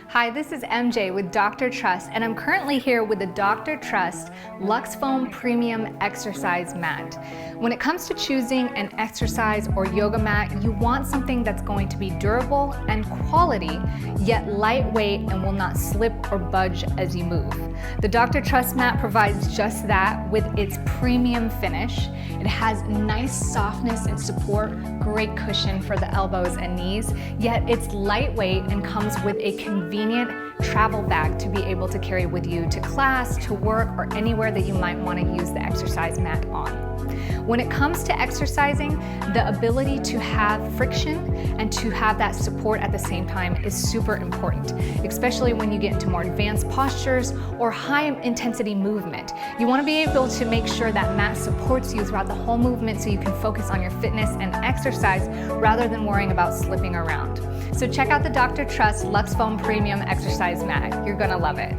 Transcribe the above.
Hi, this is MJ with Dr. Trust, and I'm currently here with the Dr. Trust Luxfoam Premium Exercise Mat. When it comes to choosing an exercise or yoga mat, you want something that's going to be durable and quality, yet lightweight and will not slip or budge as you move. The Dr. Trust mat provides just that with its premium finish. It has nice softness and support, great cushion for the elbows and knees, yet it's lightweight and comes with a convenient travel bag to be able to carry with you to class, to work, or anywhere that you might want to use the exercise mat on. When it comes to exercising, the ability to have friction and to have that support at the same time is super important, especially when you get into more advanced postures or high intensity movement. You want to be able to make sure that mat supports you throughout the whole movement so you can focus on your fitness and exercise rather than worrying about slipping around. So check out the Dr. Trust Luxfoam Premium Exercise Mat. You're gonna love it.